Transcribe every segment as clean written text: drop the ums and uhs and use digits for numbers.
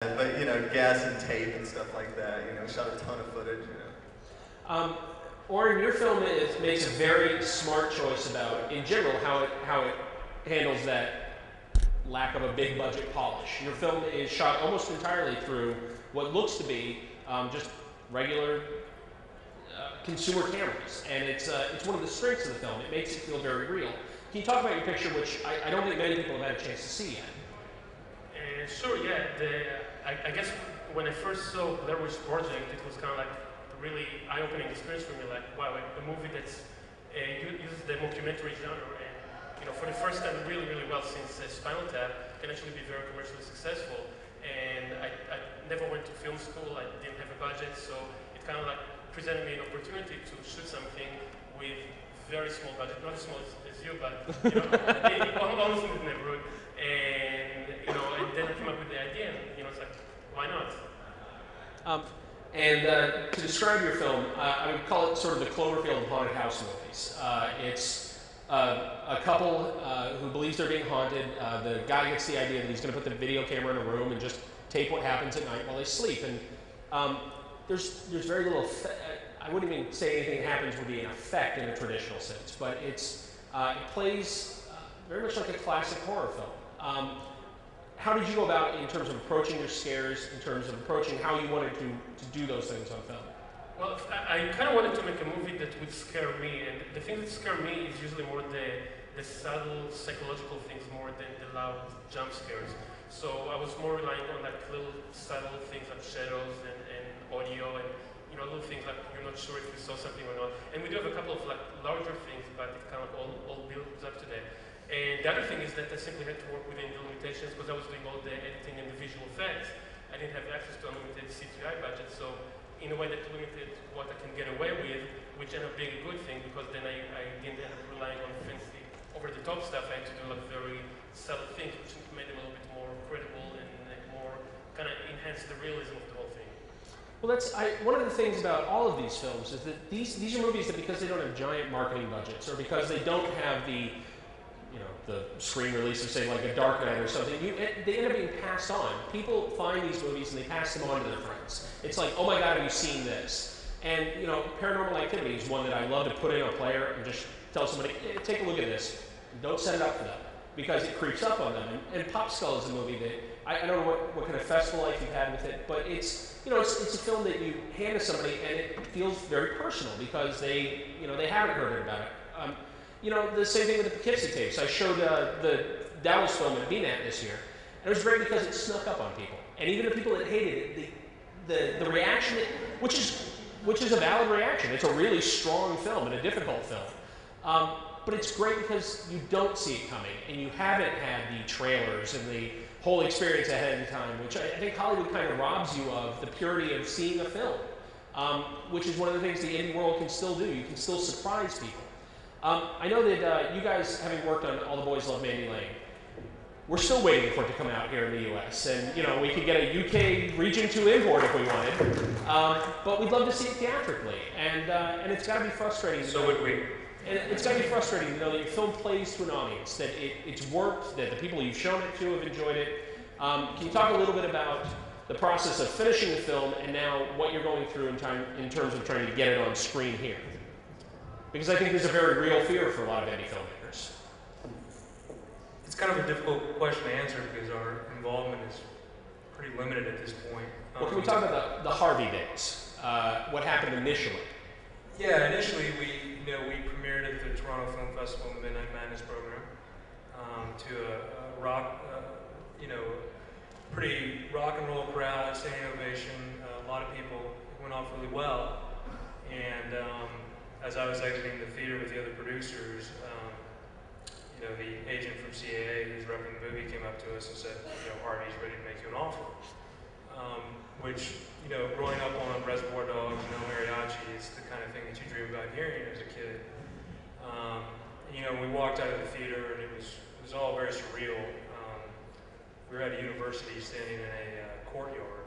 But, gas and tape and stuff like that, shot a ton of footage. Or your film makes a very smart choice about, in general, how it handles that lack of a big budget polish. Your film is shot almost entirely through what looks to be just regular consumer cameras, and it's one of the strengths of the film. It makes it feel very real. Can you talk about your picture, which I don't think many people have had a chance to see yet? Sure, yeah. I guess when I first saw Blair Witch Project, it was kind of like a really eye-opening experience for me. Like, wow, a movie that's uses the mockumentary genre, and for the first time, really, really well since Spinal Tap, can actually be very commercially successful. And I never went to film school. I didn't have a budget, so it kind of like presented me an opportunity to shoot something with very small budget, not as small as you, but almost in the neighborhood. And then I came up with the idea, and it's like, why not? To describe your film, I would call it sort of the Cloverfield of haunted house movies. It's a couple who believes they're being haunted. The guy gets the idea that he's going to put the video camera in a room and just tape what happens at night while they sleep. And there's very little. I wouldn't even say anything that happens would be an effect in a traditional sense, but it plays very much like a classic horror film. How did you go about in terms of approaching your scares, in terms of approaching how you wanted to do those things on film? Well, I kind of wanted to make a movie that would scare me, and the thing that scare me is usually more the subtle psychological things more than the loud jump scares. So I was more relying on like little subtle things like shadows and audio and little things like you're not sure if you saw something or not. And we do have a couple of like larger things, but it kind of all builds up to that. And the other thing is that I simply had to work within the limitations because I was doing all the editing and the visual effects. I didn't have access to unlimited CGI budget, so in a way that limited what I can get away with, which ended up being a good thing because then I didn't end up relying on fancy over-the-top stuff. I had to do like very subtle things, which made them a little bit more credible and more kind of enhanced the realism of the whole thing. Well, one of the things about all of these films is that these are movies that because they don't have giant marketing budgets or because they don't have the screen release of, say, like a Dark Knight or something, they end up being passed on. People find these movies and they pass them on to their friends. It's like, oh my God, have you seen this? And, Paranormal Activity is one that I love to put in a player and just tell somebody, hey, take a look at this. Don't set it up for them because it creeps up on them. And Pop Skull is a movie that, I don't know what kind of festival life you've had with it, but it's a film that you hand to somebody and it feels very personal because they haven't heard about it. The same thing with the Poughkeepsie tapes. I showed the Dallas film at BNet this year, and it was great because it snuck up on people. And even the people that hated it, the reaction, which is a valid reaction. It's a really strong film and a difficult film. But it's great because you don't see it coming, and you haven't had the trailers and the whole experience ahead of time, which I think Hollywood kind of robs you of the purity of seeing a film, which is one of the things the indie world can still do. You can still surprise people. I know that you guys, having worked on All the Boys Love Mandy Lane, we're still waiting for it to come out here in the U.S. And, we could get a UK Region 2 import if we wanted. But we'd love to see it theatrically. And it's got to be frustrating. So would we. And it's got to be frustrating to know that your film plays to an audience, that it's worked, that the people you've shown it to have enjoyed it. Can you talk a little bit about the process of finishing the film and now what you're going through in terms of trying to get it on screen here? Because I think there's a very real fear for a lot of indie filmmakers. It's kind of a difficult question to answer because our involvement is pretty limited at this point. Well, can we talk about the Harvey days? What happened initially? Yeah, initially we premiered at the Toronto Film Festival in the Midnight Madness program to a rock, pretty rock and roll crowd, standing ovation, a lot of people. It went off really well, and as I was exiting the theater with the other producers, the agent from CAA who's repping the movie came up to us and said, Harvey's ready to make you an offer. Which, growing up on Reservoir Dogs and El Mariachi is the kind of thing that you dream about hearing as a kid. We walked out of the theater and it was all very surreal. We were at a university standing in a courtyard,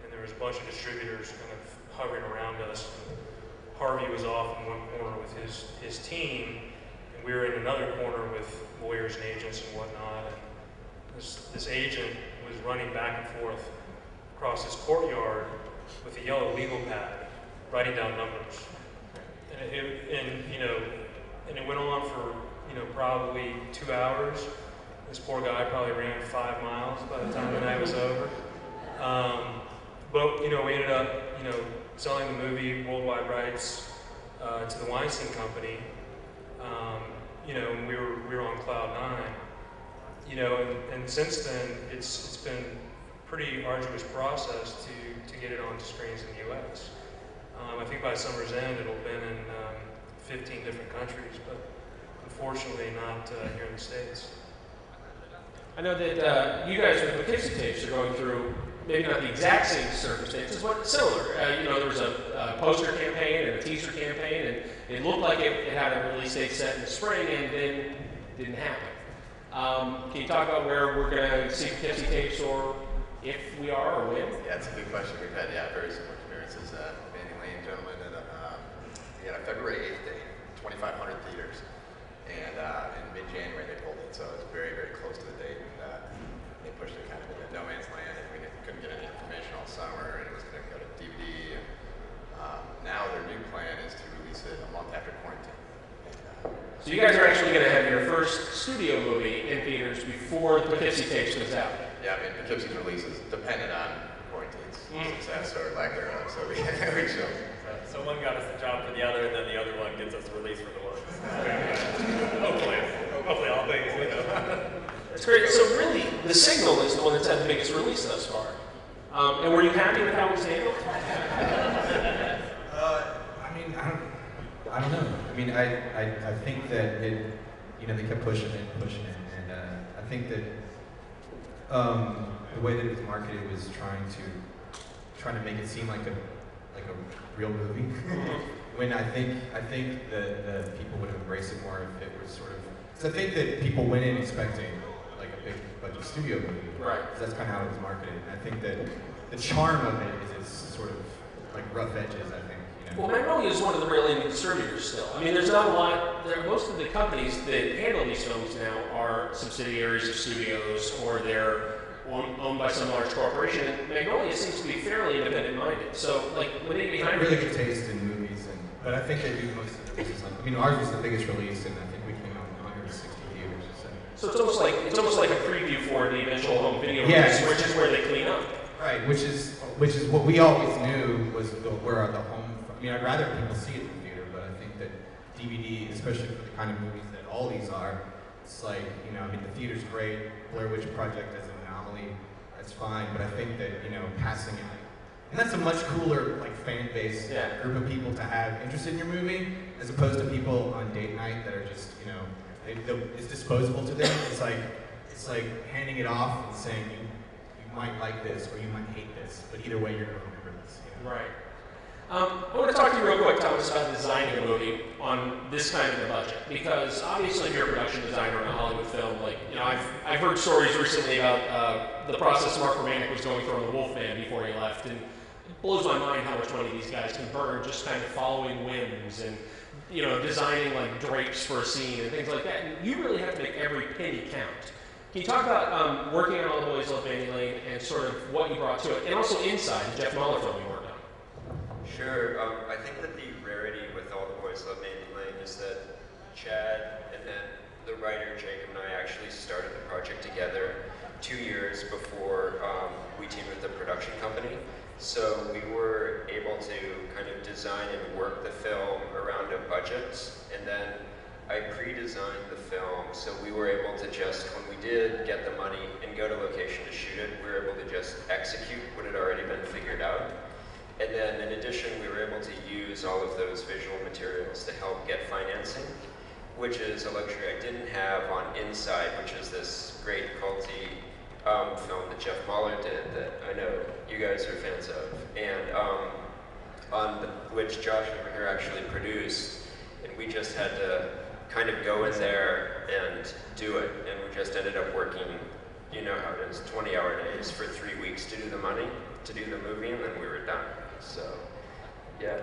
and there was a bunch of distributors kind of hovering around us. Harvey was off in one corner with his team, and we were in another corner with lawyers and agents and whatnot. And this agent was running back and forth across this courtyard with a yellow legal pad, writing down numbers. And it went on for probably 2 hours. This poor guy probably ran 5 miles by the time the night was over. But we ended up selling the movie worldwide rights to the Weinstein Company. And we were on cloud nine. And since then it's been a pretty arduous process to get it onto screens in the U.S. I think by summer's end it'll have been in 15 different countries, but unfortunately not here in the States. I know that you guys with Poughkeepsie Tapes are going through maybe not the exact same circumstances, but similar. There was a poster campaign and a teaser campaign, and it looked like it had a release date set in the spring, and then didn't happen. Can you talk about where we're going to see Poughkeepsie Tapes, or if we are, or when? Yeah, it's a good question. We've had very similar experiences. Mandy Lane, gentlemen, and we had a February 8th date, 2,500 theaters, and in mid-January they pulled it, so it's very, very close to the date, and they pushed it kind of into no man's land, and we couldn't get any information all summer, and it was going to go to DVD, and now their new plan is to release it a month after quarantine. So you guys are actually going to have your first studio movie in theaters before the Poughkeepsie Tapes comes out. Yeah, Poughkeepsie's release is dependent on quarantine's success or lack thereof, so we show. So one got us the job for the other, and then the other one gets us the release for the one. Hopefully all things, That's great. So really, The Signal is the one that's had the biggest release thus far. And were you happy with how it was handled? I don't know. I think that they kept pushing it, and I think that the way that it was marketed was trying to make it seem like a real movie. When I think that people would have embraced it more if it was sort of. Because I think that people went in expecting like a big budget studio movie. Right. That's kind of how it was marketed. And I think that the charm of it is its sort of like rough edges. I think. Well, Magnolia is one of the real indie distributors still. There's not a lot. Most of the companies that handle these films now are subsidiaries of studios, or they're owned by some large corporation. And Magnolia seems to be fairly independent-minded. So, when they behind really good taste in movies, but I think they do most of the releases. Ours was the biggest release, and I think we came out in 160 theaters. So it's almost like a preview for the eventual home video release, which is where they clean up. Right, which is what we always knew was where the home. I'd rather people see it in the theater, but I think that DVD, especially for the kind of movies that all these are, it's like, the theater's great, Blair Witch Project as an anomaly, that's fine, but I think that, passing it, and that's a much cooler, fan base group of people to have interested in your movie, as opposed to people on date night that are just, it's disposable to them. It's like handing it off and saying, you might like this, or you might hate this, but either way, you're going to remember this. Right. I want to talk to you real quick, Thomas, about designing a movie on this kind of a budget, because obviously if you're a production designer in a Hollywood film, I've heard stories recently about the process Mark Romanek was going through on The Wolfman before he left, and it blows my mind how much money these guys can burn just kind of following whims and designing drapes for a scene and things like that, and you really have to make every penny count. Can you talk about working on All the Boys Love Mandy Lane and sort of what you brought to it, and also Inside, the Jeff Mahler film you worked on? Sure. I think that the rarity with All the Boys Love Mandy Lane is that Chad and then the writer Jacob and I actually started the project together 2 years before we teamed with the production company. So we were able to kind of design and work the film around a budget, and then I pre-designed the film, so we were able to just, when we did get the money and go to location to shoot it, we were able to just execute what had already been figured out. And then in addition, we were able to use all of those visual materials to help get financing, which is a luxury I didn't have on Inside, which is this great culty film that Jeff Mahler did that I know you guys are fans of, and which Josh over here actually produced. And we just had to kind of go in there and do it, and we just ended up working, how it is, 20-hour days for 3 weeks to do the movie, and then we were done. So, yeah.